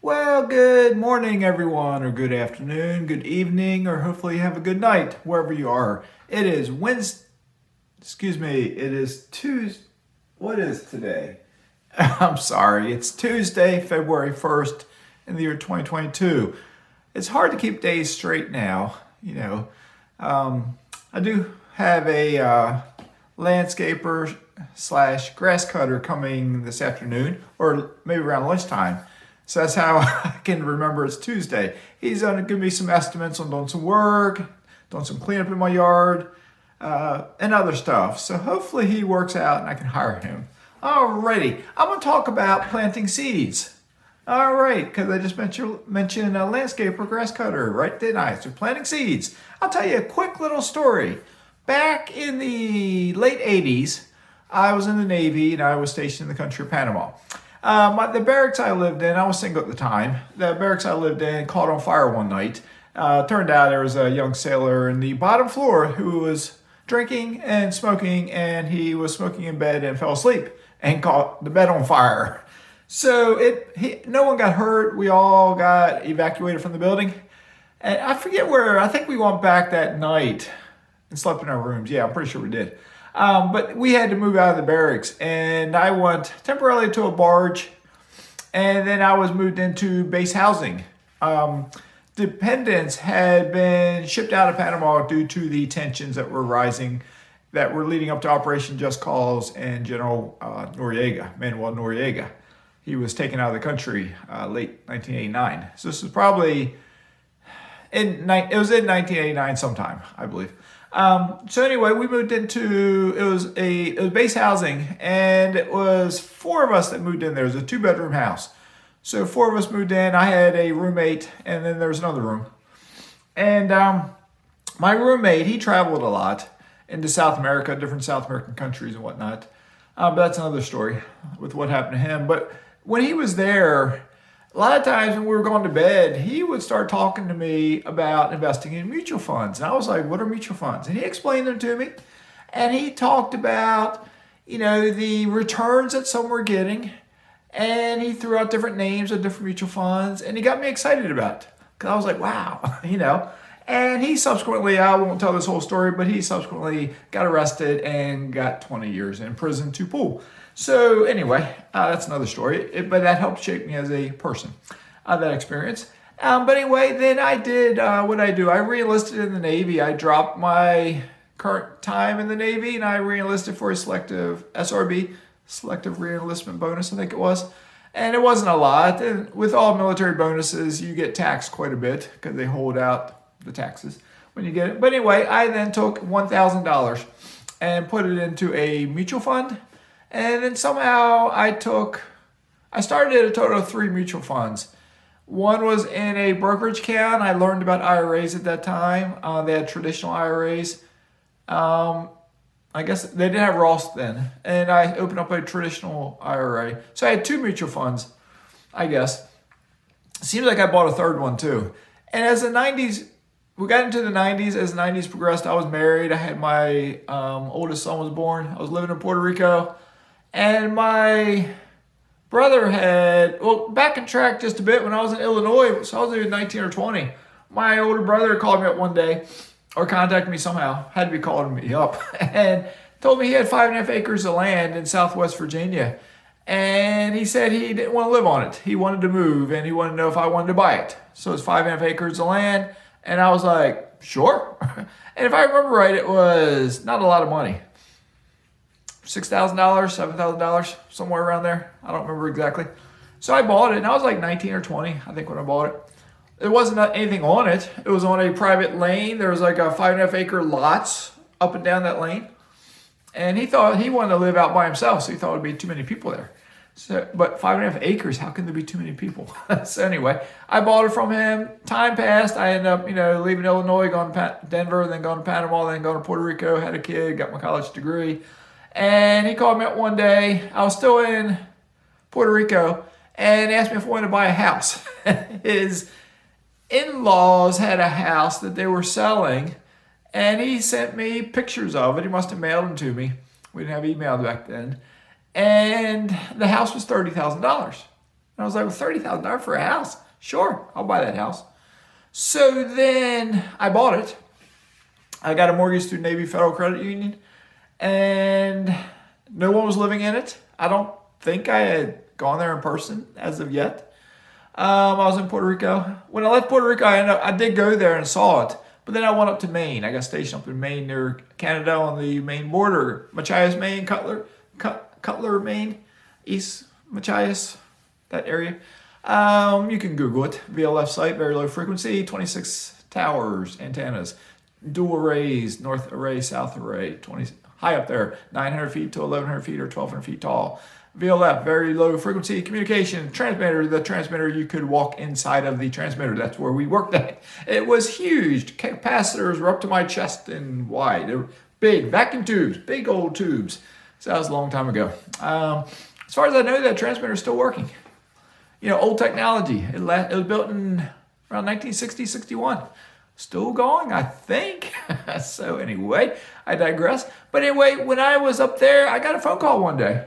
Well, good morning, everyone, or good afternoon, good evening, or hopefully you have a good night wherever you are. It is Wednesday, it is Tuesday. What is today? I'm sorry, it's Tuesday, February 1st in the year 2022. It's hard to keep days straight now, you know. I do have a landscaper slash grass cutter coming this afternoon, or maybe around lunchtime. So that's how I can remember it's Tuesday. He's going to give me some estimates on doing some work, doing some cleanup in my yard, and other stuff. So hopefully he works out and I can hire him. Alrighty, I'm going to talk about planting seeds. All right, because I just mentioned a landscaper grass cutter, right? Didn't I? So planting seeds. I'll tell you a quick little story. Back in the late 80s, I was in the Navy and I was stationed in the country of Panama. The barracks I lived in, I was single at the time. The barracks I lived in caught on fire one night. Turned out there was a young sailor in the bottom floor who was drinking and smoking, and he was smoking in bed and fell asleep and caught the bed on fire. So no one got hurt. We all got evacuated from the building. And I forget where, I think we went back that night and slept in our rooms. Yeah, I'm pretty sure we did. But we had to move out of the barracks, and I went temporarily to a barge, and then I was moved into base housing. Dependents had been shipped out of Panama due to the tensions that were rising, that were leading up to Operation Just Cause and General Manuel Noriega. He was taken out of the country late 1989. So this is probably it was in 1989 sometime, I believe. So anyway, we moved into it was base housing, and it was four of us that moved in there. It was a 2-bedroom house. So four of us moved in. I had a roommate, and then there was another room. And my roommate, he traveled a lot into South America, different South American countries and whatnot. But that's another story with what happened to him. But when he was there, a lot of times when we were going to bed, he would start talking to me about investing in mutual funds. And I was like, what are mutual funds? And he explained them to me. And he talked about, the returns that some were getting. And he threw out different names of different mutual funds. And he got me excited about it. Because I was like, wow, And he subsequently, I won't tell this whole story, but he subsequently got arrested and got 20 years in prison to pool. So anyway, that's another story, but that helped shape me as a person, that experience. But anyway, then I did what I do. I re-enlisted in the Navy. I dropped my current time in the Navy, and I re-enlisted for a selective SRB, selective re-enlistment bonus, I think it was. And it wasn't a lot. And with all military bonuses, you get taxed quite a bit because they hold out the taxes when you get it. But anyway, I then took $1,000 and put it into a mutual fund. And then somehow I started a total of 3 mutual funds. One was in a brokerage account. I learned about IRAs at that time. They had traditional IRAs. I guess they didn't have Roth then. And I opened up a traditional IRA. So I had 2 mutual funds, I guess. Seems like I bought a third one too. And as we got into the 90s. As the 90s progressed, I was married. I had my oldest son was born. I was living in Puerto Rico. And my brother back in track just a bit, when I was in Illinois, so I was maybe 19 or 20, my older brother called me up one day, or contacted me somehow, had to be calling me up, and told me he had 5.5 acres of land in Southwest Virginia. And he said he didn't want to live on it. He wanted to move, and he wanted to know if I wanted to buy it. So it's 5.5 acres of land. And I was like, sure. And if I remember right, it was not a lot of money. $6,000, $7,000, somewhere around there. I don't remember exactly. So I bought it, and I was like 19 or 20, I think, when I bought it. There wasn't anything on it. It was on a private lane. There was like a 5.5 acre lots up and down that lane. And he thought he wanted to live out by himself, so he thought it would be too many people there. So, but 5.5 acres, how can there be too many people? So anyway, I bought it from him. Time passed. I ended up, leaving Illinois, going to Denver, then going to Panama, then going to Puerto Rico, had a kid, got my college degree. And he called me up one day. I was still in Puerto Rico, and asked me if I wanted to buy a house. His in-laws had a house that they were selling, and he sent me pictures of it. He must have mailed them to me. We didn't have email back then. And the house was $30,000. And I was like, well, $30,000 for a house? Sure, I'll buy that house. So then I bought it. I got a mortgage through Navy Federal Credit Union, and no one was living in it. I don't think I had gone there in person as of yet. I was in Puerto Rico. When I left Puerto Rico, I did go there and saw it, but then I went up to Maine. I got stationed up in Maine near Canada on the Maine border. Machias, Maine, Cutler, Maine, East Machias, that area. You can Google it. VLF site, very low frequency, 26 towers, antennas, dual arrays, north array, south array, 20 high up there, 900 feet to 1,100 feet or 1,200 feet tall. VLF, very low frequency communication transmitter. The transmitter, you could walk inside of the transmitter. That's where we worked at. It was huge. Capacitors were up to my chest and wide. They were big vacuum tubes, big old tubes. So that was a long time ago. As far as I know, that transmitter is still working. Old technology. It was built in around 1960, 61. Still going, I think. So anyway, I digress. But anyway, when I was up there, I got a phone call one day.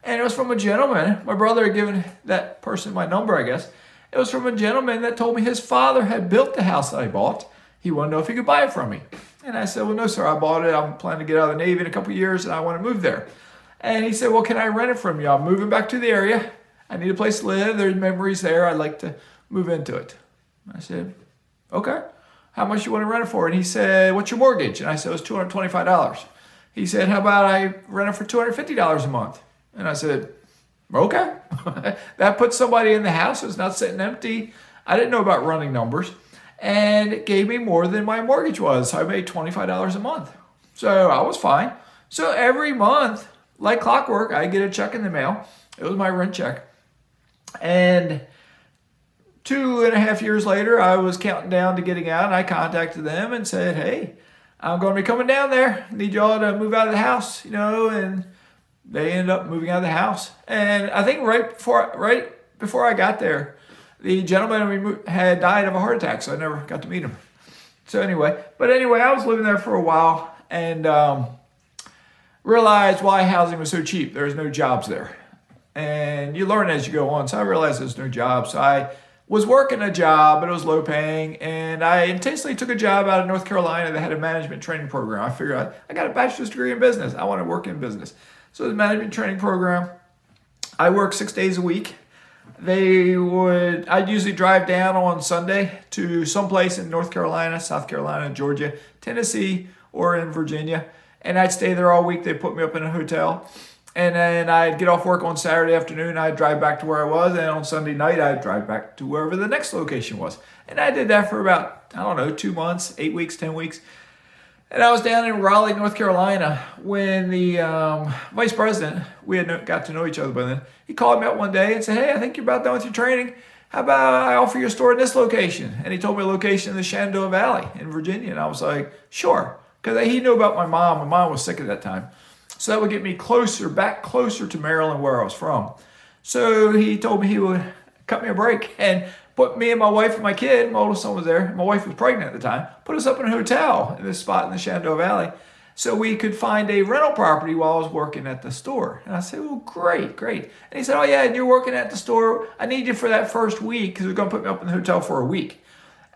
And it was from a gentleman. My brother had given that person my number, I guess. It was from a gentleman that told me his father had built the house that I bought. He wanted to know if he could buy it from me. And I said, well, no, sir, I bought it. I'm planning to get out of the Navy in a couple of years, and I want to move there. And he said, well, can I rent it from you? I'm moving back to the area. I need a place to live. There's memories there. I'd like to move into it. I said, okay. How much you want to rent it for? And he said, what's your mortgage? And I said, it was $225. He said, how about I rent it for $250 a month? And I said, okay. That puts somebody in the house. It's not sitting empty. I didn't know about running numbers. And it gave me more than my mortgage was. So I made $25 a month. So I was fine. So every month, like clockwork, I get a check in the mail. It was my rent check. And 2.5 years later, I was counting down to getting out, and I contacted them and said, hey, I'm going to be coming down there. Need y'all to move out of the house, and they ended up moving out of the house. And I think right before I got there, the gentleman had died of a heart attack, so I never got to meet him. So anyway, I was living there for a while and realized why housing was so cheap. There was no jobs there. And you learn as you go on. So I realized there's no job. So I was working a job, but it was low paying. And I intentionally took a job out of North Carolina that had a management training program. I figured I got a bachelor's degree in business. I want to work in business. So the management training program, I worked 6 days a week. I'd usually drive down on Sunday to someplace in North Carolina, South Carolina, Georgia, Tennessee, or in Virginia. And I'd stay there all week. They'd put me up in a hotel. And then I'd get off work on Saturday afternoon. I'd drive back to where I was. And on Sunday night, I'd drive back to wherever the next location was. And I did that for about, 2 months, 8 weeks, 10 weeks. And I was down in Raleigh, North Carolina, when the vice president, we had got to know each other by then, he called me up one day and said, hey, I think you're about done with your training. How about I offer you a store in this location? And he told me a location in the Shenandoah Valley in Virginia. And I was like, sure. Because he knew about my mom. My mom was sick at that time. So that would get me back closer to Maryland, where I was from. So he told me he would cut me a break and put me and my wife and my kid, my oldest son was there, my wife was pregnant at the time, put us up in a hotel in this spot in the Shenandoah Valley so we could find a rental property while I was working at the store. And I said, well, great. And he said, oh yeah, and you're working at the store. I need you for that first week because they're going to put me up in the hotel for a week.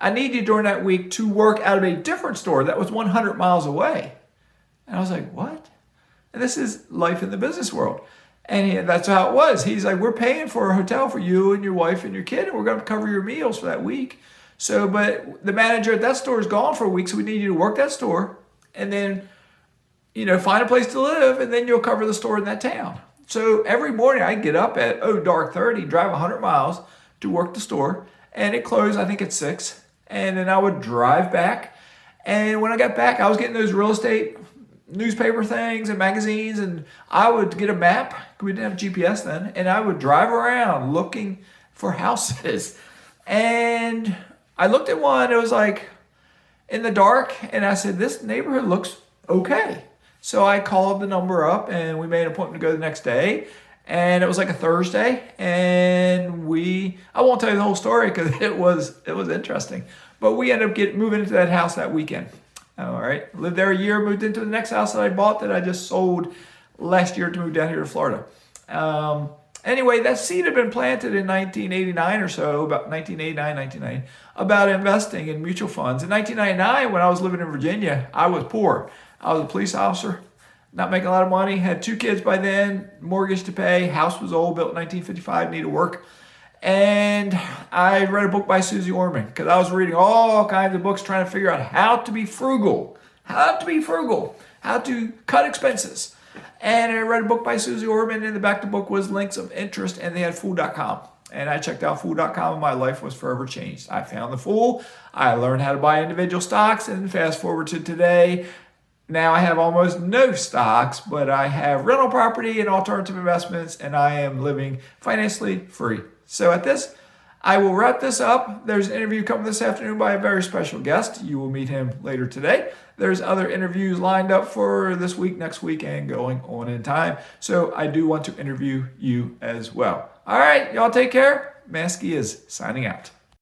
I need you during that week to work out of a different store that was 100 miles away. And I was like, what? And this is life in the business world. And that's how it was. He's like, we're paying for a hotel for you and your wife and your kid, and we're going to cover your meals for that week. So, but the manager at that store is gone for a week, so we need you to work that store and then, find a place to live, and then you'll cover the store in that town. So every morning I get up at dark 30, drive 100 miles to work the store, and it closed, I think, at 6. And then I would drive back. And when I got back, I was getting those real estate newspaper things and magazines, and I would get a map. We didn't have GPS then, and I would drive around looking for houses. And I looked at one, it was like in the dark, and I said, this neighborhood looks okay. So I called the number up and we made an appointment to go the next day. And it was like a Thursday, and I won't tell you the whole story because it was interesting, but we ended up moving into that house that weekend. All right. Lived there a year, moved into the next house that I bought that I just sold last year to move down here to Florida. Anyway, that seed had been planted in 1989 or so, about 1989, 1990, about investing in mutual funds. In 1999, when I was living in Virginia, I was poor. I was a police officer, not making a lot of money, had 2 kids by then, mortgage to pay, house was old, built in 1955, needed work. And I read a book by Susie Orman because I was reading all kinds of books trying to figure out how to be frugal, how to cut expenses. And I read a book by Susie Orman, and in the back of the book was links of interest, and they had Fool.com. And I checked out Fool.com, and my life was forever changed. I found the Fool. I learned how to buy individual stocks, and fast forward to today. Now I have almost no stocks, but I have rental property and alternative investments, and I am living financially free. So at this, I will wrap this up. There's an interview coming this afternoon by a very special guest. You will meet him later today. There's other interviews lined up for this week, next week, and going on in time. So I do want to interview you as well. All right, y'all take care. Mazske is signing out.